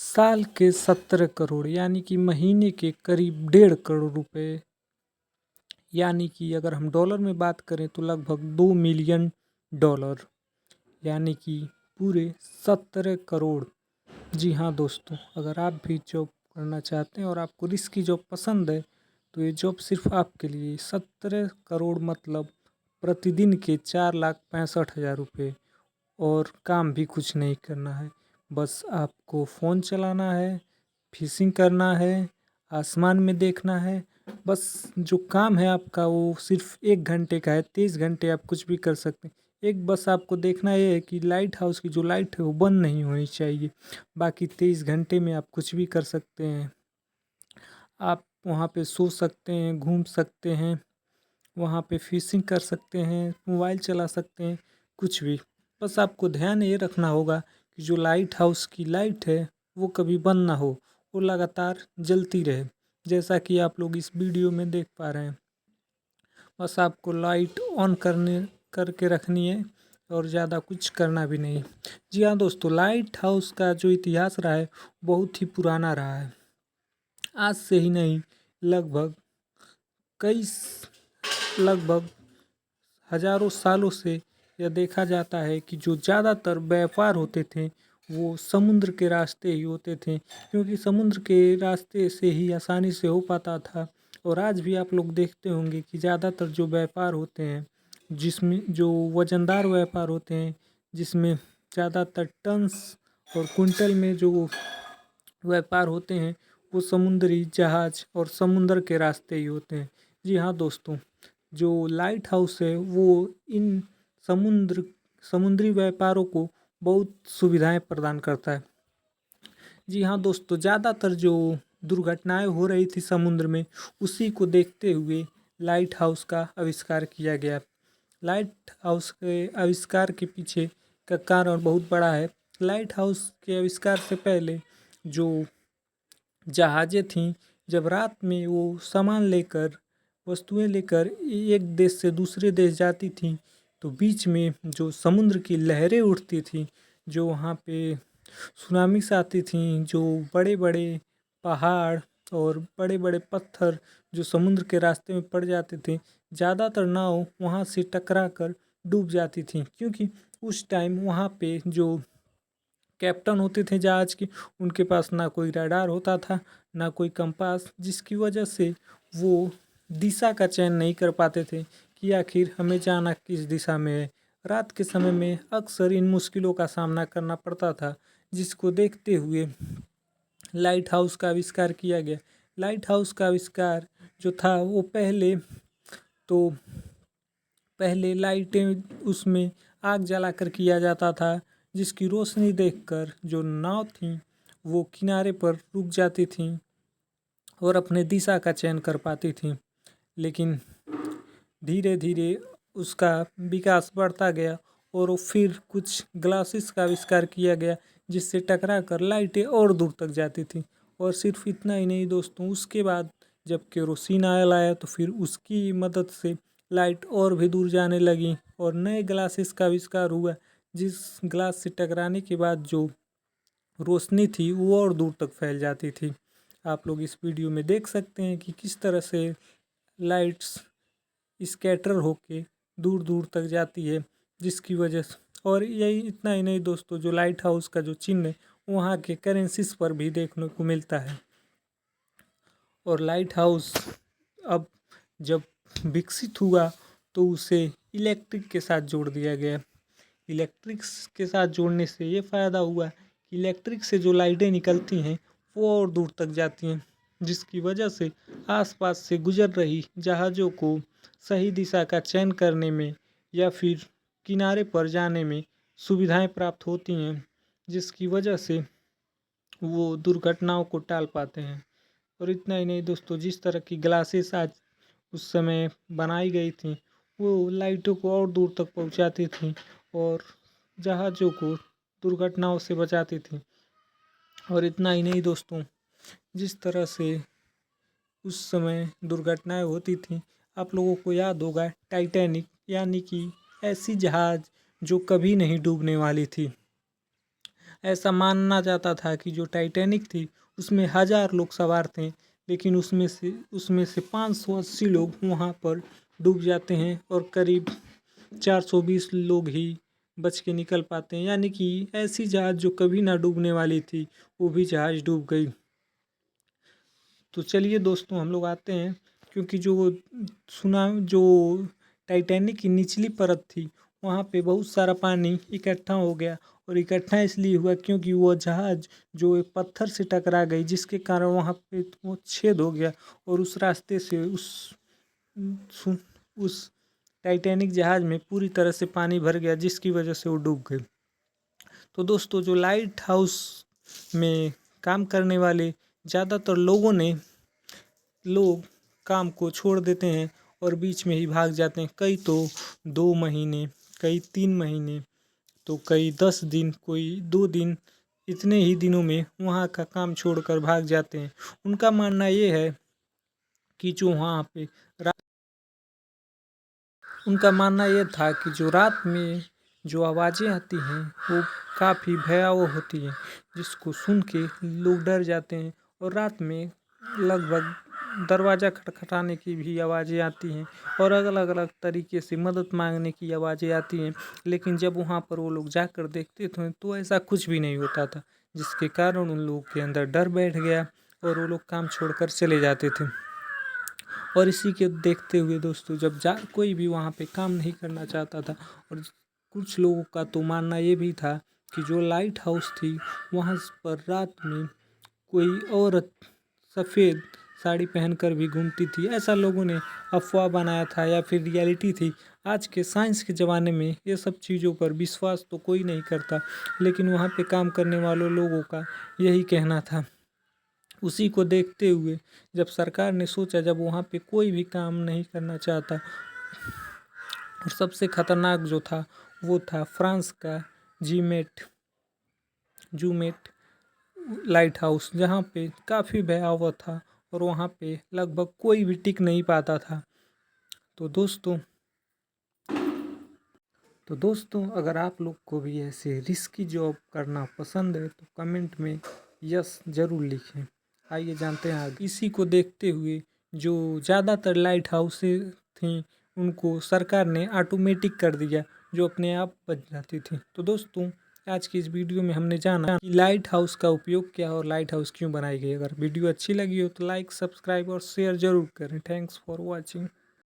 साल के 17 करोड़ यानी कि महीने के करीब 1.5 करोड़ रुपए, यानी कि अगर हम डॉलर में बात करें तो लगभग 2 मिलियन डॉलर, यानी कि पूरे 17 करोड़। जी हाँ दोस्तों, अगर आप भी जॉब करना चाहते हैं और आपको रिस्की जॉब पसंद है तो ये जॉब सिर्फ आपके लिए। 17 करोड़ मतलब प्रतिदिन के 4,65,000 रुपये, और काम भी कुछ नहीं करना है। बस आपको फ़ोन चलाना है, फिशिंग करना है, आसमान में देखना है। बस जो काम है आपका वो सिर्फ 1 घंटे का है। 23 घंटे आप कुछ भी कर सकते हैं। एक बस आपको देखना ये है कि लाइट हाउस की जो लाइट है वो बंद नहीं होनी चाहिए। बाकी 23 घंटे में आप कुछ भी कर सकते हैं। आप वहाँ पे सो सकते हैं, घूम सकते हैं, वहाँ पे फिशिंग कर सकते हैं, मोबाइल चला सकते हैं, कुछ भी। बस आपको ध्यान ये रखना होगा कि जो लाइट हाउस की लाइट है वो कभी बंद ना हो, वो लगातार जलती रहे, जैसा कि आप लोग इस वीडियो में देख पा रहे हैं। बस आपको लाइट ऑन करके रखनी है और ज़्यादा कुछ करना भी नहीं। जी हाँ दोस्तों, लाइट हाउस का जो इतिहास रहा है बहुत ही पुराना रहा है। आज से ही नहीं, लगभग कई लगभग हजारों सालों से यह देखा जाता है कि जो ज़्यादातर व्यापार होते थे वो समुद्र के रास्ते ही होते थे, क्योंकि समुद्र के रास्ते से ही आसानी से हो पाता था। और आज भी आप लोग देखते होंगे कि ज़्यादातर जो व्यापार होते हैं, जिसमें जो वजनदार व्यापार होते हैं, जिसमें ज़्यादातर टन्स और कुंटल में जो व्यापार होते हैं, वो समुद्री जहाज और समुद्र के रास्ते ही होते हैं। जी हाँ दोस्तों, जो लाइट हाउस है वो इन समुद्री व्यापारों को बहुत सुविधाएं प्रदान करता है। जी हाँ दोस्तों, ज़्यादातर जो दुर्घटनाएं हो रही थी समुद्र में, उसी को देखते हुए लाइट हाउस का आविष्कार किया गया। लाइट हाउस के आविष्कार के पीछे का कारण बहुत बड़ा है। लाइट हाउस के आविष्कार से पहले जो जहाज़ें थीं, जब रात में वो सामान लेकर, वस्तुएं लेकर एक देश से दूसरे देश जाती थीं, तो बीच में जो समुद्र की लहरें उठती थीं, जो वहाँ पे सुनामीस आती थीं, जो बड़े बड़े पहाड़ और बड़े बड़े पत्थर जो समुद्र के रास्ते में पड़ जाते थे, ज़्यादातर नाव वहाँ से टकरा कर डूब जाती थीं, क्योंकि उस टाइम वहाँ पे जो कैप्टन होते थे जहाज के, उनके पास ना कोई रडार होता था, ना कोई कंपास, जिसकी वजह से वो दिशा का चयन नहीं कर पाते थे कि आखिर हमें जाना किस दिशा में है। रात के समय में अक्सर इन मुश्किलों का सामना करना पड़ता था, जिसको देखते हुए लाइट हाउस का आविष्कार किया गया। लाइट हाउस का आविष्कार जो था वो तो पहले लाइटें उसमें आग जलाकर किया जाता था, जिसकी रोशनी देखकर जो नाव थीं वो किनारे पर रुक जाती थीं और अपने दिशा का चयन कर पाती थीं। लेकिन धीरे धीरे उसका विकास बढ़ता गया और वो फिर कुछ ग्लासेस का आविष्कार किया गया, जिससे टकरा कर लाइटें और दूर तक जाती थी। और सिर्फ इतना ही नहीं दोस्तों, उसके बाद जब केरोसिन आयल आया तो फिर उसकी मदद से लाइट और भी दूर जाने लगी और नए ग्लासेस का आविष्कार हुआ, जिस ग्लास से टकराने के बाद जो रोशनी थी वो और दूर तक फैल जाती थी। आप लोग इस वीडियो में देख सकते हैं कि किस तरह से लाइट्स स्कैटर होके दूर दूर तक जाती है, जिसकी वजह से। और यही इतना ही नहीं दोस्तों, जो लाइट हाउस का जो चिन्ह है वहाँ के करेंसीज पर भी देखने को मिलता है। और लाइट हाउस अब जब विकसित हुआ तो उसे इलेक्ट्रिक के साथ जोड़ दिया गया। इलेक्ट्रिक के साथ जोड़ने से ये फ़ायदा हुआ कि इलेक्ट्रिक से जो लाइटें निकलती हैं वो और दूर तक जाती हैं, जिसकी वजह से आसपास से गुजर रही जहाज़ों को सही दिशा का चयन करने में या फिर किनारे पर जाने में सुविधाएं प्राप्त होती हैं, जिसकी वजह से वो दुर्घटनाओं को टाल पाते हैं। और इतना ही नहीं दोस्तों, जिस तरह की ग्लासेस आज उस समय बनाई गई थी वो लाइटों को और दूर तक पहुंचाती थी और जहाज़ों को दुर्घटनाओं से बचाती थी। और इतना ही नहीं दोस्तों, जिस तरह से उस समय दुर्घटनाएं होती थी, आप लोगों को याद होगा टाइटैनिक, यानी कि ऐसी जहाज़ जो कभी नहीं डूबने वाली थी। ऐसा माना जाता था कि जो टाइटैनिक थी उसमें 1000 लोग सवार थे, लेकिन उसमें से 580 लोग वहाँ पर डूब जाते हैं और करीब 420 लोग ही बच के निकल पाते हैं। यानी कि ऐसी जहाज़ जो कभी ना डूबने वाली थी, वो भी जहाज़ डूब गई। तो चलिए दोस्तों, हम लोग आते हैं, क्योंकि जो टाइटैनिक की निचली परत थी वहाँ पे बहुत सारा पानी इकट्ठा हो गया, और इकट्ठा इसलिए हुआ क्योंकि वो जहाज़ जो एक पत्थर से टकरा गई, जिसके कारण वहाँ पे वो छेद हो गया, और उस रास्ते से उस टाइटैनिक जहाज़ में पूरी तरह से पानी भर गया, जिसकी वजह से वो डूब गई। तो दोस्तों, जो लाइट हाउस में काम करने वाले ज़्यादातर लोग काम को छोड़ देते हैं और बीच में ही भाग जाते हैं। कई तो 2 महीने, कई 3 महीने, तो कई 10 दिन, कोई 2 दिन, इतने ही दिनों में वहाँ का काम छोड़कर भाग जाते हैं। उनका मानना ये है कि जो वहाँ पे उनका मानना ये था कि जो रात में जो आवाज़ें आती हैं वो काफ़ी भयावह होती हैं, जिसको सुन के लोग डर जाते हैं, और रात में लगभग दरवाज़ा खटखटाने की भी आवाज़ें आती हैं, और अलग अलग तरीके से मदद मांगने की आवाज़ें आती हैं। लेकिन जब वहाँ पर वो लोग जाकर देखते थे तो ऐसा कुछ भी नहीं होता था, जिसके कारण उन लोगों के अंदर डर बैठ गया और वो लोग काम छोड़कर चले जाते थे। और इसी के देखते हुए दोस्तों, जब कोई भी वहाँ पे काम नहीं करना चाहता था, और कुछ लोगों का तो मानना ये भी था कि जो लाइट हाउस थी वहाँ पर रात में कोई औरत सफ़ेद साड़ी पहनकर भी घूमती थी। ऐसा लोगों ने अफवाह बनाया था, या फिर रियलिटी थी। आज के साइंस के ज़माने में ये सब चीज़ों पर विश्वास तो कोई नहीं करता, लेकिन वहाँ पे काम करने वालों लोगों का यही कहना था। उसी को देखते हुए जब सरकार ने सोचा, जब वहाँ पे कोई भी काम नहीं करना चाहता, और सबसे खतरनाक जो था वो था फ्रांस का जूमेट लाइट हाउस, जहाँ पे काफ़ी भयावह था और वहाँ पे लगभग कोई भी टिक नहीं पाता था। तो दोस्तों अगर आप लोग को भी ऐसे रिस्की जॉब करना पसंद है तो कमेंट में यस ज़रूर लिखें। आइए जानते हैं आगे। इसी को देखते हुए जो ज़्यादातर लाइट हाउसें थीं उनको सरकार ने ऑटोमेटिक कर दिया, जो अपने आप बच जाती थी। तो दोस्तों, आज की इस वीडियो में हमने जाना कि लाइट हाउस का उपयोग क्या है और लाइट हाउस क्यों बनाई गई। अगर वीडियो अच्छी लगी हो तो लाइक, सब्सक्राइब और शेयर ज़रूर करें। Thanks for watching.